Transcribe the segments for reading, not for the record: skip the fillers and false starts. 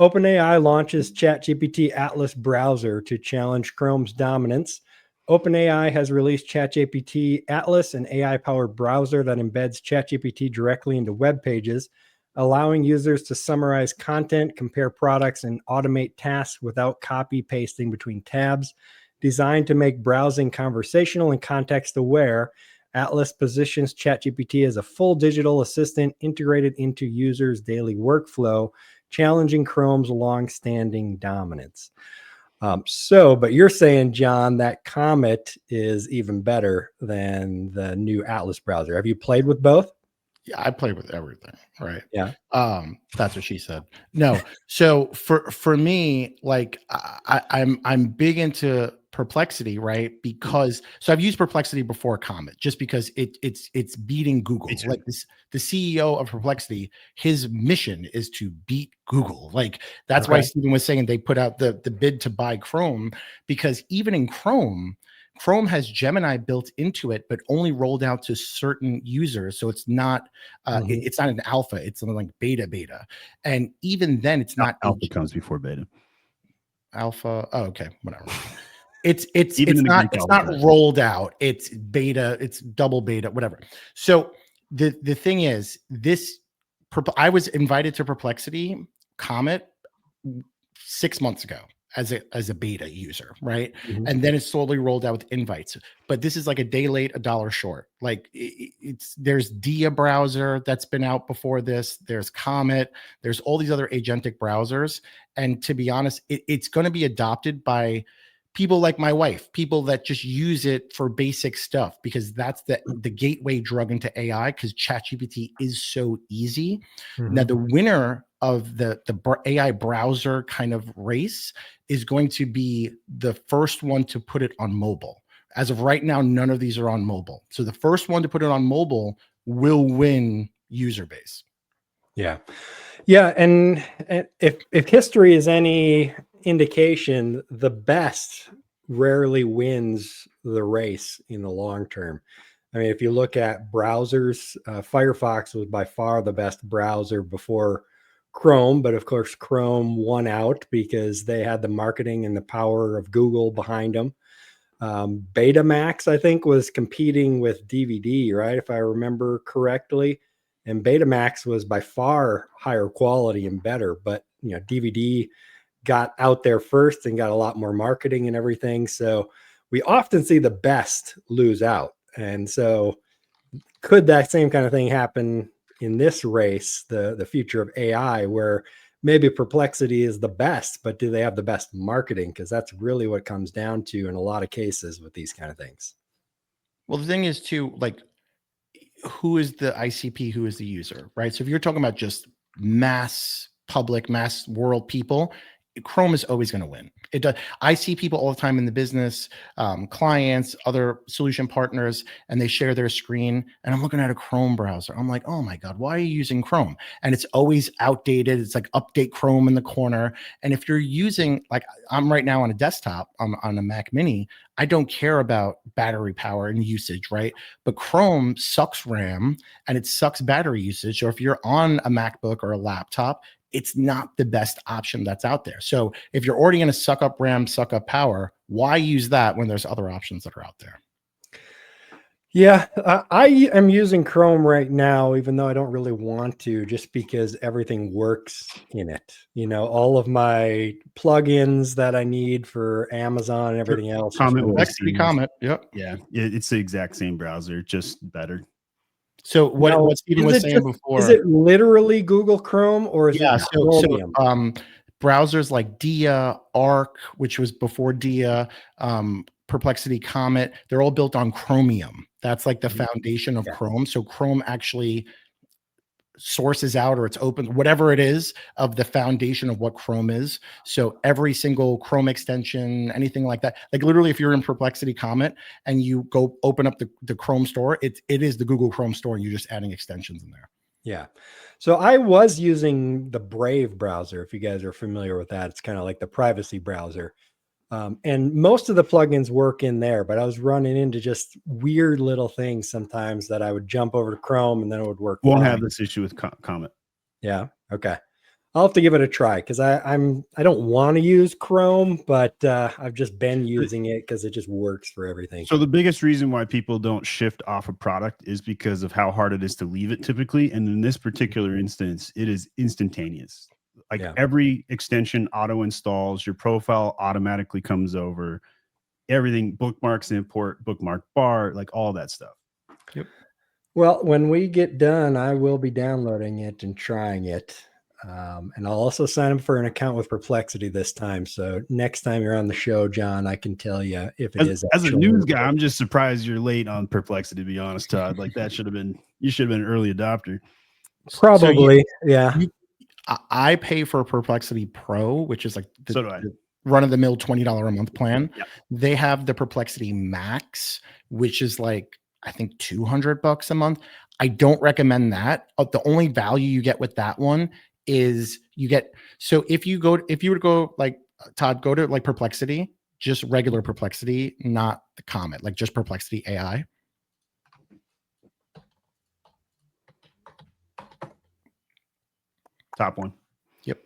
OpenAI launches ChatGPT Atlas browser to challenge Chrome's dominance. OpenAI has released ChatGPT Atlas, an AI-powered browser that embeds ChatGPT directly into web pages, allowing users to summarize content, compare products, and automate tasks without copy pasting between tabs. Designed to make browsing conversational and context-aware, Atlas positions ChatGPT as a full digital assistant integrated into users' daily workflow, challenging Chrome's long-standing dominance. But you're saying, John, that Comet is even better than the new Atlas browser. Have you played with both? Yeah, I play with everything, right? Yeah. That's what she said. No, so for me, like I'm big into Perplexity, right? Because so I've used Perplexity before Comet, just because it's beating Google. Like this, the CEO of Perplexity, his mission is to beat Google. Like that's why Stephen was saying they put out the bid to buy Chrome, because even in Chrome has Gemini built into it, but only rolled out to certain users. So it's not it's not an alpha, it's something like beta. And even then it's not alpha comes before beta. Alpha. Oh, okay, whatever. It's not rolled out. It's beta, it's double beta, whatever. So the thing is, I was invited to Perplexity Comet 6 months ago as a beta user, right? And then it's slowly rolled out with invites. But this is like a day late, $1 short. Like there's Dia browser that's been out before this. There's Comet. There's all these other agentic browsers. And to be honest, it's going to be adopted by people like my wife, people that just use it for basic stuff, because that's the gateway drug into AI, because ChatGPT is so easy. Now, the winner of the AI browser kind of race is going to be the first one to put it on mobile. As of right now, none of these are on mobile. So the first one to put it on mobile will win user base. Yeah. And if history is any indication, the best rarely wins the race in the long term. I mean, if you look at browsers, Firefox was by far the best browser before Chrome, but of course Chrome won out because they had the marketing and the power of Google behind them. Betamax, I think, was competing with DVD, right? If I remember correctly. And Betamax was by far higher quality and better, but DVD got out there first and got a lot more marketing and everything. So we often see the best lose out. And so could that same kind of thing happen in this race, the future of AI, where maybe Perplexity is the best, but do they have the best marketing? Because that's really what it comes down to in a lot of cases with these kind of things. Well, the thing is too, like, who is the ICP, who is the user, right? So if you're talking about just mass world people, Chrome is always going to win. It does. I see people all the time in the business, clients, other solution partners, and they share their screen, and I'm looking at a Chrome browser. I'm like, oh my God, why are you using Chrome? And it's always outdated. It's like update Chrome in the corner. And if you're using, like I'm right now on a desktop on a Mac Mini, I don't care about battery power and usage, right? But Chrome sucks RAM and it sucks battery usage. Or if you're on a MacBook or a laptop, it's not the best option that's out there. So if you're already going to suck up RAM, suck up power, why use that when there's other options that are out there? Yeah, I am using Chrome right now, even though I don't really want to, just because everything works in it. All of my plugins that I need for Amazon and everything else. Comet. Yep. Yeah, it's the exact same browser, just better. So what Stephen was saying before, is it literally Google Chrome, or is it Chromium? Browsers like Dia, Arc, which was before Dia, Perplexity, Comet, they're all built on Chromium. That's like the foundation of Chrome. So Chrome actually sources out, or it's open, whatever it is, of the foundation of what Chrome is. So every single Chrome extension, anything like that, like literally if you're in Perplexity Comet and you go open up the Chrome store, it is the Google Chrome store, and you're just adding extensions in there. Yeah. So I was using the Brave browser, if you guys are familiar with that. It's kind of like the privacy browser. And most of the plugins work in there, but I was running into just weird little things sometimes that I would jump over to Chrome and then it would work. Won't have this issue with Comet. Yeah. Okay. I'll have to give it a try because I don't want to use Chrome, but I've just been using it because it just works for everything. So the biggest reason why people don't shift off a product is because of how hard it is to leave it typically. And in this particular instance, it is instantaneous. Like every extension auto installs, your profile automatically comes over, everything, bookmarks, import, bookmark bar, like all that stuff. Yep. Well, when we get done, I will be downloading it and trying it. And I'll also sign up for an account with Perplexity this time. So next time you're on the show, John, I can tell you if it is. As a news guy, I'm just surprised you're late on Perplexity, to be honest, Todd. Like you should have been an early adopter. Probably. Yeah. I pay for Perplexity Pro, which is like the run-of-the-mill $20 a month plan. Yep. They have the Perplexity Max, which is like, I think $200 a month. I don't recommend that. The only value you get with that one is you get, so if you were to go like Todd, go to like Perplexity, just regular Perplexity, not the Comet, like just Perplexity AI. Top one. Yep.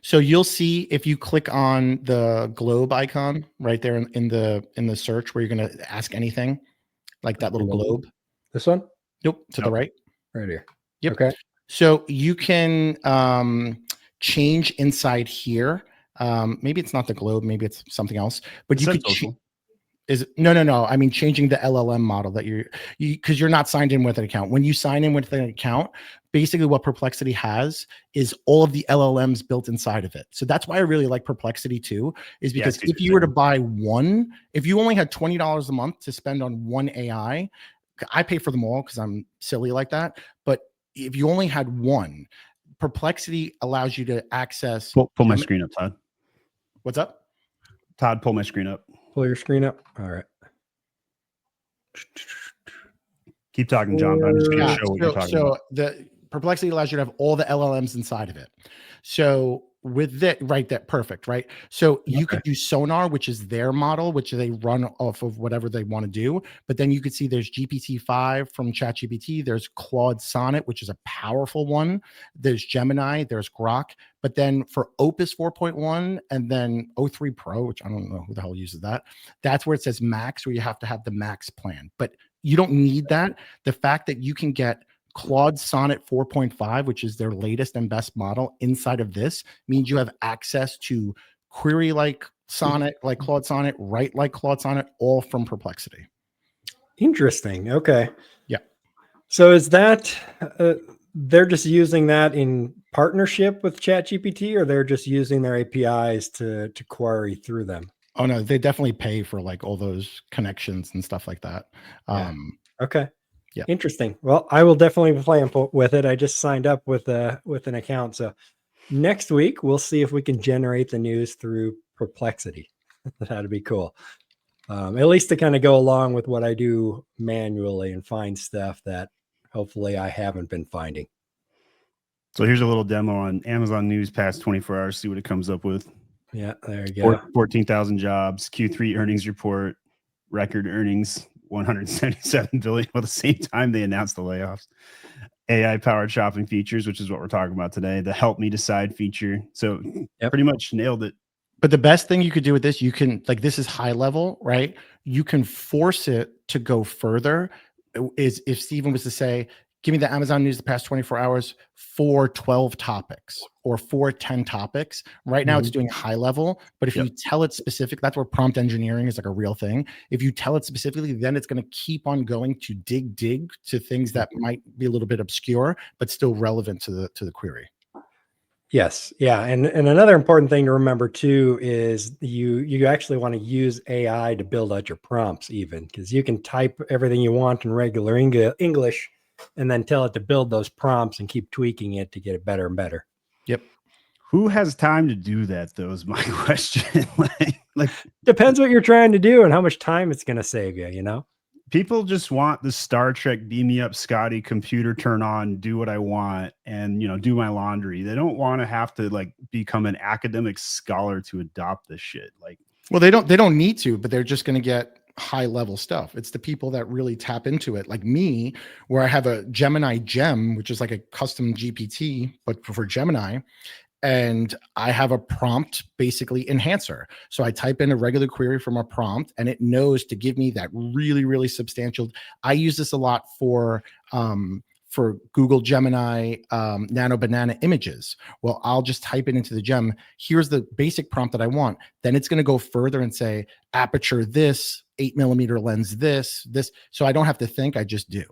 So you'll see if you click on the globe icon right there in the search where you're going to ask anything, like that little globe. This one? Nope. To the right. Right here. Yep. Okay. So you can change inside here. Maybe it's not the globe. Maybe it's something else. But you could no. I mean, changing the LLM model that because you're not signed in with an account. When you sign in with an account, basically what Perplexity has is all of the LLMs built inside of it. So that's why I really like Perplexity too, is because if you were to buy one, if you only had $20 a month to spend on one AI, I pay for them all because I'm silly like that. But if you only had one, Perplexity allows you to access. Pull my screen up, Todd. What's up? Todd, pull my screen up. Pull your screen up. All right. Keep talking, John. I'm just going to show what you're talking about. The Perplexity allows you to have all the LLMs inside of it. So with that, right, that perfect, right? So you could do Sonar, which is their model, which they run off of whatever they want to do. But then you could see there's GPT-5 from ChatGPT. There's Claude Sonnet, which is a powerful one. There's Gemini. There's Grok. But then for Opus 4.1 and then O3 Pro, which I don't know who the hell uses that, that's where it says Max, where you have to have the Max plan. But you don't need that. The fact that you can get Claude Sonnet 4.5, which is their latest and best model inside of this, means you have access to query like Sonnet, like Claude Sonnet, write like Claude Sonnet, all from Perplexity. Interesting. Okay. Yeah. So is that they're just using that in partnership with ChatGPT, or they're just using their APIs to query through them? Oh no, they definitely pay for like all those connections and stuff like that. Okay. Yeah. Interesting. Well, I will definitely be playing with it. I just signed up with an account. So next week we'll see if we can generate the news through Perplexity. That'd be cool. At least to kind of go along with what I do manually and find stuff that hopefully I haven't been finding. So here's a little demo on Amazon News past 24 hours. See what it comes up with. Yeah, there you go. 14,000 jobs, Q3 earnings report, record earnings, 177 billion. Well, at the same time, they announced the layoffs. AI powered shopping features, which is what we're talking about today. The help me decide feature. So pretty much nailed it. But the best thing you could do with this, you can, like, this is high level, right? You can force it to go further. Is if Steven was to say, give me the Amazon News the past 24 hours for 12 topics or for 10 topics. Right now it's doing high level, but if you tell it specific, that's where prompt engineering is like a real thing. If you tell it specifically, then it's going to keep on going to dig to things that might be a little bit obscure, but still relevant to the query. Yes. Yeah. And another important thing to remember too is you actually want to use AI to build out your prompts, even because you can type everything you want in regular English and then tell it to build those prompts and keep tweaking it to get it better and better. Yep. Who has time to do that, though, is my question. like depends what you're trying to do and how much time it's going to save you, you know? People just want the Star Trek beam me up, Scotty, computer turn on, do what I want, and do my laundry. They don't want to have to like become an academic scholar to adopt this shit. Like, well, they don't need to, but they're just going to get high level stuff. It's the people that really tap into it, like me, where I have a Gemini Gem, which is like a custom GPT, but for Gemini. and I have a prompt basically enhancer. So I type in a regular query from a prompt and it knows to give me that really, really substantial. I use this a lot for Google Gemini Nano Banana images. Well, I'll just type it into the gem. Here's the basic prompt that I want. Then it's going to go further and say aperture this, 8mm lens this. So I don't have to think, I just do.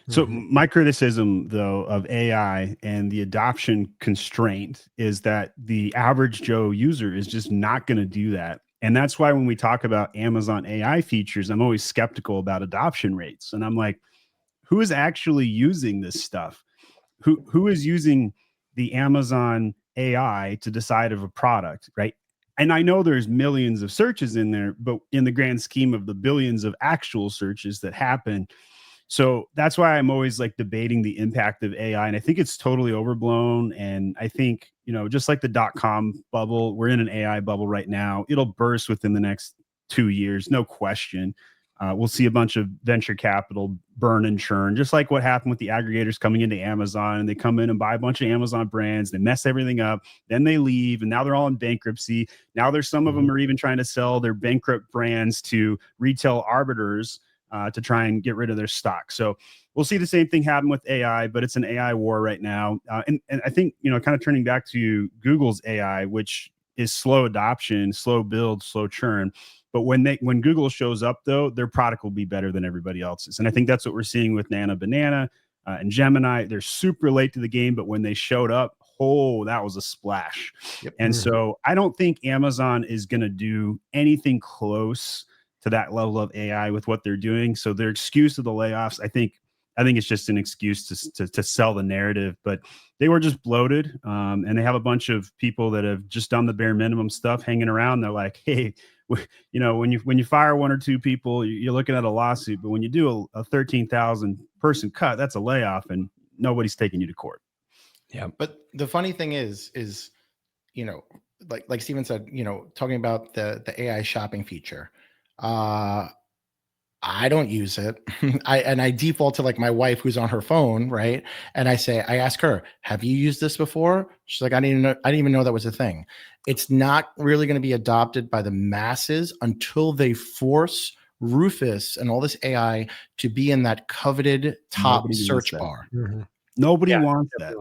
So my criticism, though, of AI and the adoption constraint is that the average Joe user is just not going to do that. And that's why when we talk about Amazon AI features, I'm always skeptical about adoption rates. And I'm like, who is actually using this stuff? Who is using the Amazon AI to decide of a product, right? And I know there's millions of searches in there, but in the grand scheme of the billions of actual searches that happen, so that's why I'm always like debating the impact of AI. And I think it's totally overblown. And I think, just like the .com bubble, we're in an AI bubble right now. It'll burst within the next 2 years, no question. We'll see a bunch of venture capital burn and churn, just like what happened with the aggregators coming into Amazon. And they come in and buy a bunch of Amazon brands, they mess everything up, then they leave, and now they're all in bankruptcy. Now there's some of them are even trying to sell their bankrupt brands to retail arbiters to try and get rid of their stock. So we'll see the same thing happen with AI, but it's an AI war right now. And I think, kind of turning back to Google's AI, which is slow adoption, slow build, slow churn. But when Google shows up, though, their product will be better than everybody else's. And I think that's what we're seeing with Nano Banana and Gemini. They're super late to the game, but when they showed up, that was a splash. Yep. And so I don't think Amazon is going to do anything close to that level of AI with what they're doing. So their excuse of the layoffs, I think it's just an excuse to sell the narrative, but they were just bloated. And they have a bunch of people that have just done the bare minimum stuff hanging around. They're like, hey, when you fire one or two people, you're looking at a lawsuit, but when you do a 13,000 person cut, that's a layoff and nobody's taking you to court. Yeah. But the funny thing is, like Steven said, talking about the AI shopping feature, I don't use it. I default to like my wife who's on her phone, right? And I ask her, have you used this before? She's like, I didn't even know that was a thing. It's not really going to be adopted by the masses until they force Rufus and all this AI to be in that coveted top search bar. Nobody wants that.